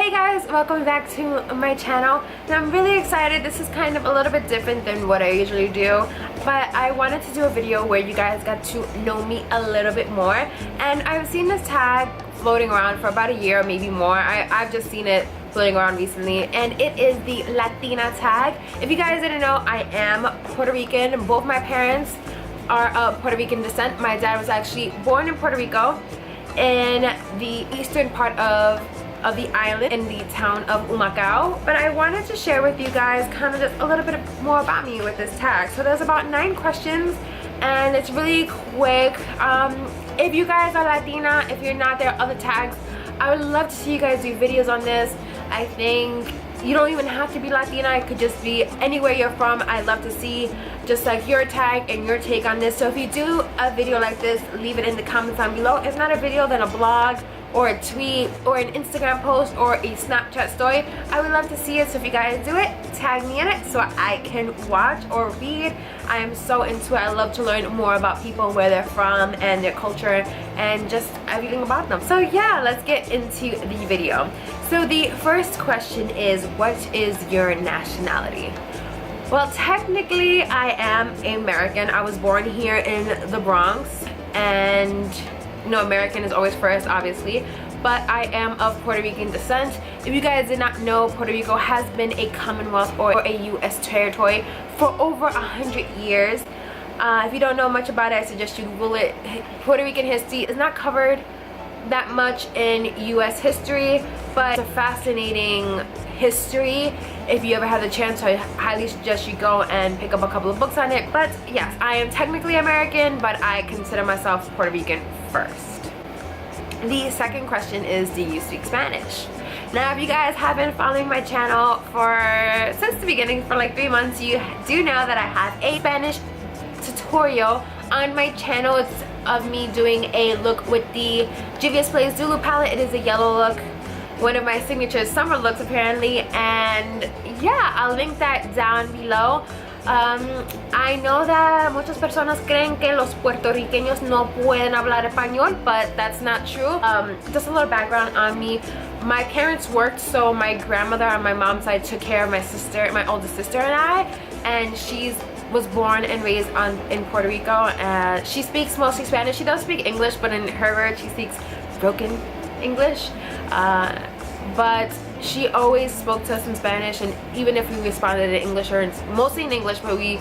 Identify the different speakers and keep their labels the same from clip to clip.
Speaker 1: Hey guys, welcome back to my channel. And I'm really excited. This is kind of a little bit different than what I usually do, but I wanted to do a video where you guys got to know me a little bit more. And I've seen this tag floating around for about a year, maybe more. I've just seen it floating around recently, and it is the Latina tag. If you guys didn't know, I am Puerto Rican. Both my parents are of Puerto Rican descent. My dad was actually born in Puerto Rico in the eastern part of the island, in the town of Humacao. But I wanted to share with you guys kind of just a little bit more about me with this tag. So there's about 9 questions and it's really quick. If you guys are Latina, if you're not, there are other tags. I would love to see you guys do videos on this. I think you don't even have to be Latina. It could just be anywhere you're from. I'd love to see just like your tag and your take on this. So if you do a video like this, leave it in the comments down below. If not a video, then a blog or a tweet or an Instagram post or a Snapchat story. I would love to see it. So if you guys do it, tag me in it so I can watch or read. I am so into it. I love to learn more about people, where they're from and their culture and just everything about them. So yeah, let's get into the video. So the first question is, what is your nationality? Well, technically I am American. I was born here in the Bronx, and you know, American is always first, obviously, but I am of Puerto Rican descent. If you guys did not know, Puerto Rico has been a Commonwealth or a U.S. territory for over 100 years. If you don't know much about it, I suggest you Google it. Puerto Rican history is not covered that much in U.S. history, but it's a fascinating history. If you ever have the chance, I highly suggest you go and pick up a couple of books on it. But yes, I am technically American, but I consider myself Puerto Rican first. The second question is, do you speak Spanish? Now, if you guys have been following my channel since the beginning for like 3 months, you do know that I have a Spanish tutorial on my channel. It's of me doing a look with the Juvia's Place Zulu palette. It is a yellow look, one of my signature summer looks apparently, and yeah, I'll link that down below. I know that muchas personas creen que los puertorriqueños no pueden hablar español, but that's not true. Just a little background on me. My parents worked, so my grandmother on my mom's side took care of my sister, my oldest sister and I, and she was born and raised in Puerto Rico. She speaks mostly Spanish. She does speak English, but in her words she speaks broken English. But she always spoke to us in Spanish, and even if we responded in English, or mostly in English, but we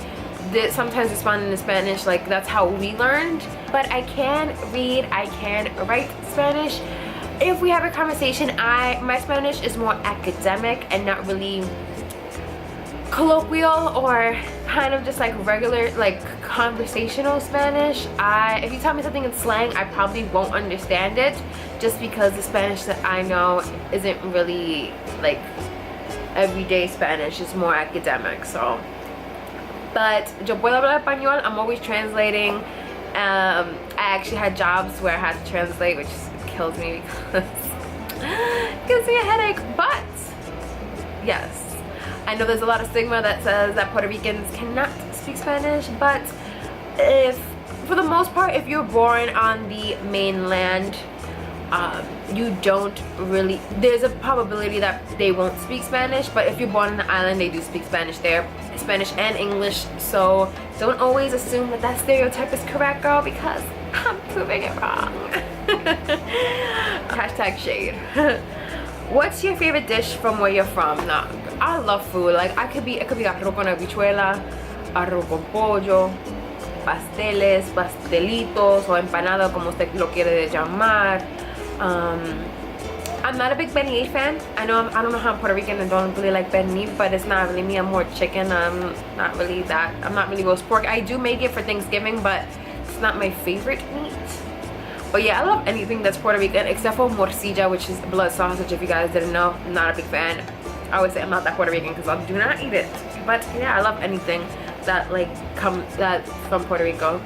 Speaker 1: did sometimes respond in Spanish, like that's how we learned. But I can read, I can write Spanish. If we have a conversation, my Spanish is more academic and not really colloquial or kind of just like regular, like conversational Spanish. If you tell me something in slang, I probably won't understand it, just because the Spanish that I know isn't really like everyday Spanish. It's more academic. So, but yo puedo hablar español. I'm always translating. I actually had jobs where I had to translate, which kills me because it gives me a headache. But yes, I know there's a lot of stigma that says that Puerto Ricans cannot speak Spanish, but for the most part, if you're born on the mainland, you don't really, there's a probability that they won't speak Spanish. But if you're born on the island, they do speak Spanish there, Spanish and English. So don't always assume that that stereotype is correct, girl, because I'm proving it wrong. Hashtag shade. What's your favorite dish from where you're from? Now, I love food. Like it could be arroz con habichuela, arroz con pollo, pasteles, pastelitos, o empanado, como usted lo quiere llamar. I'm not a big beignet fan. I don't know how I'm Puerto Rican and don't really like beignet, but it's not really me. I'm more chicken. I'm not really roast pork. I do make it for Thanksgiving, but it's not my favorite meat. But yeah, I love anything that's Puerto Rican except for morcilla, which is blood sausage. If you guys didn't know, I'm not a big fan. I always say I'm not that Puerto Rican because I do not eat it. But yeah, I love anything that that's from Puerto Rico.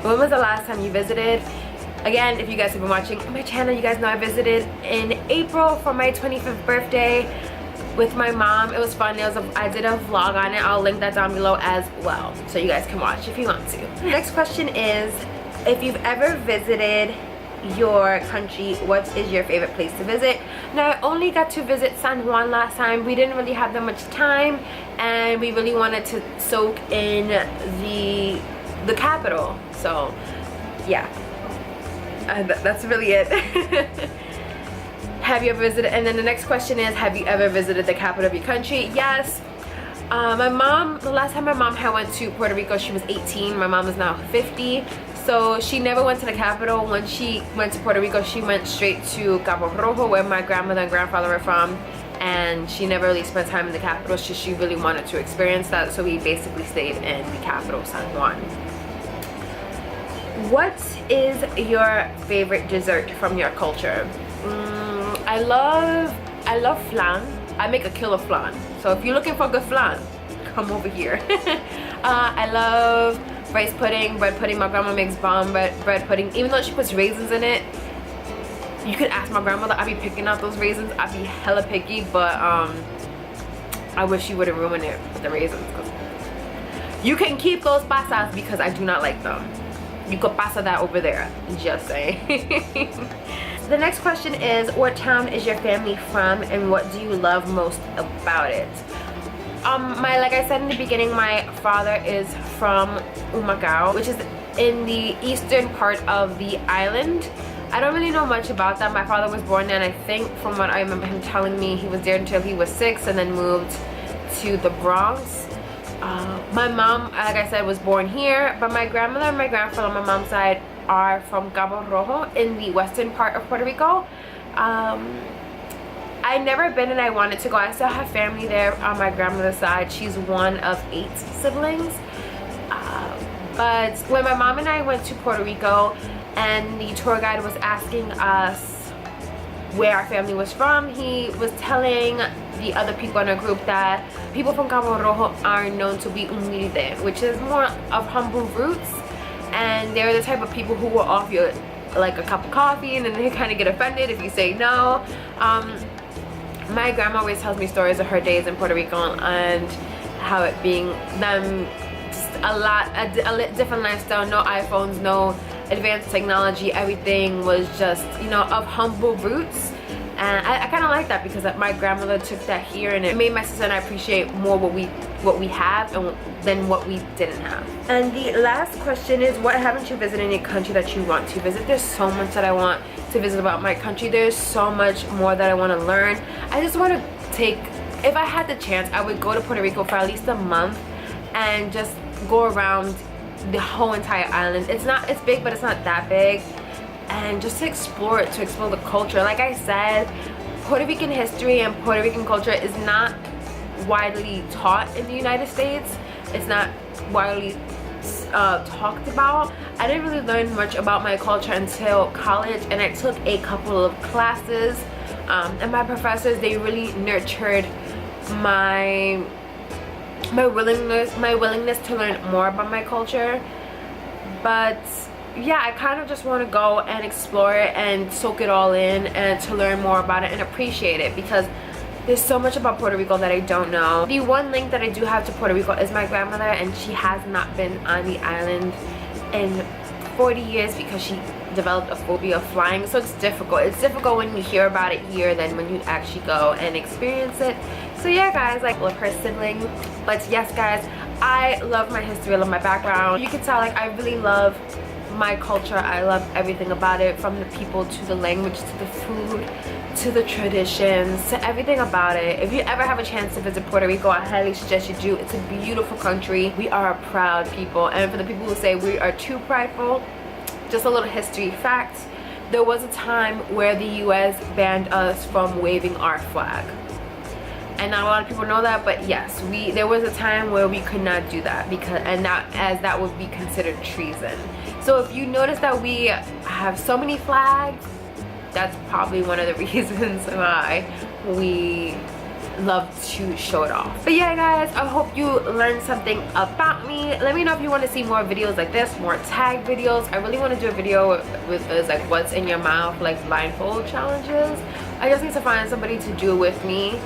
Speaker 1: When was the last time you visited? Again, if you guys have been watching my channel, you guys know I visited in April for my 25th birthday with my mom. It was fun. I did a vlog on it. I'll link that down below as well, so you guys can watch if you want to. The next question is, if you've ever visited your country, what is your favorite place to visit. Now, I only got to visit San Juan last time. We didn't really have that much time, and we really wanted to soak in the capital. So yeah, that's really it. Have you ever visited? And then the next question is, have you ever visited the capital of your country? Yes. My mom, the last time my mom had went to Puerto Rico, she was 18. My mom is now 50. So she never went to the capital. When she went to Puerto Rico, she went straight to Cabo Rojo, where my grandmother and grandfather were from. And she never really spent time in the capital. She really wanted to experience that. So we basically stayed in the capital, San Juan. What is your favorite dessert from your culture? I love flan. I make a killer flan. So if you're looking for good flan, come over here. I love rice pudding, bread pudding. My grandma makes bomb bread pudding. Even though she puts raisins in it, you could ask my grandmother. I'd be picking out those raisins. I'd be hella picky, but I wish she wouldn't ruin it with the raisins. You can keep those pasas because I do not like them. You could pasa that over there. Just saying. The next question is, what town is your family from and what do you love most about it? Like I said in the beginning, my father is from Humacao, which is in the eastern part of the island. I don't really know much about that. My father was born there, and I think from what I remember him telling me, he was there until he was 6 and then moved to the Bronx. My mom, like I said, was born here, but my grandmother and my grandfather on my mom's side are from Cabo Rojo in the western part of Puerto Rico. I've never been and I wanted to go. I still have family there on my grandmother's side. She's one of 8 siblings. But when my mom and I went to Puerto Rico and the tour guide was asking us where our family was from, he was telling the other people in our group that people from Cabo Rojo are known to be humilde, which is more of humble roots. And they're the type of people who will offer you like a cup of coffee and then they kind of get offended if you say no. My grandma always tells me stories of her days in Puerto Rico and how it being them just a different lifestyle, no iPhones, no advanced technology, everything was just, you know, of humble roots. And I kind of like that because my grandmother took that here and it made my sister and I appreciate more what we have than what we didn't have. And the last question is, what haven't you visited in your country that you want to visit? There's so much that I want to visit about my country. There's so much more that I want to learn. I just want to take, if I had the chance, I would go to Puerto Rico for at least a month and just go around the whole entire island. It's big, but it's not that big. And just to explore it, to explore the culture. Like I said, Puerto Rican history and Puerto Rican culture is not widely taught in the United States. It's not widely talked about. I didn't really learn much about my culture until college, and I took a couple of classes. And my professors, they really nurtured my willingness to learn more about my culture. But yeah, I kind of just want to go and explore it and soak it all in and to learn more about it and appreciate it, because there's so much about Puerto Rico that I don't know. The one link that I do have to Puerto Rico is my grandmother, and she has not been on the island in 40 years because she developed a phobia of flying. So it's difficult. It's difficult when you hear about it here than when you actually go and experience it. So yeah, guys, like, love her sibling. But yes, guys, I love my history, I love my background. You can tell, like, I really love my culture. I love everything about it, from the people to the language to the food to the traditions to everything about it. If you ever have a chance to visit Puerto Rico, I highly suggest you do. It's a beautiful country. We are a proud people, and for the people who say we are too prideful, just a little history fact: there was a time where the US banned us from waving our flag. And not a lot of people know that, but yes, there was a time where we could not do that, as that would be considered treason. So if you notice that we have so many flags, that's probably one of the reasons why we love to show it off. But yeah, guys, I hope you learned something about me. Let me know if you want to see more videos like this, more tag videos. I really want to do a video with this, like, what's in your mouth, like blindfold challenges. I just need to find somebody to do it with me.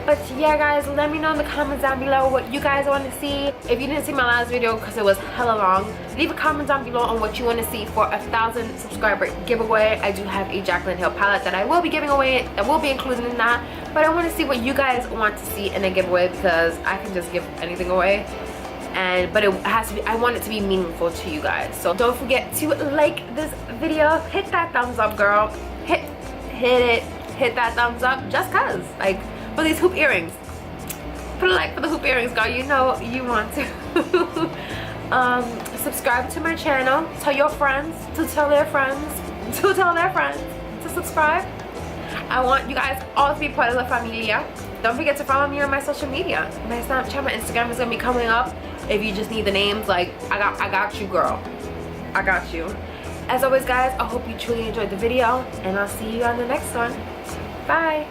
Speaker 1: But yeah guys, let me know in the comments down below what you guys want to see. If you didn't see my last video because it was hella long, leave a comment down below on what you want to see for 1,000 subscriber giveaway. I do have a Jaclyn Hill palette that I will be giving away, that will be included in that. But I want to see what you guys want to see in a giveaway, because I can just give anything away. But it has to be, I want it to be meaningful to you guys. So don't forget to like this video, hit that thumbs up, girl. Hit that thumbs up, just cause, like, for these hoop earrings. Put a like for the hoop earrings, girl. You know you want to. Subscribe to my channel. Tell your friends to tell their friends to tell their friends to subscribe. I want you guys all to be part of la familia. Don't forget to follow me on my social media. My Snapchat, my Instagram is gonna be coming up. If you just need the names, like, I got you, girl. I got you. As always guys, I hope you truly enjoyed the video, and I'll see you on the next one. Bye.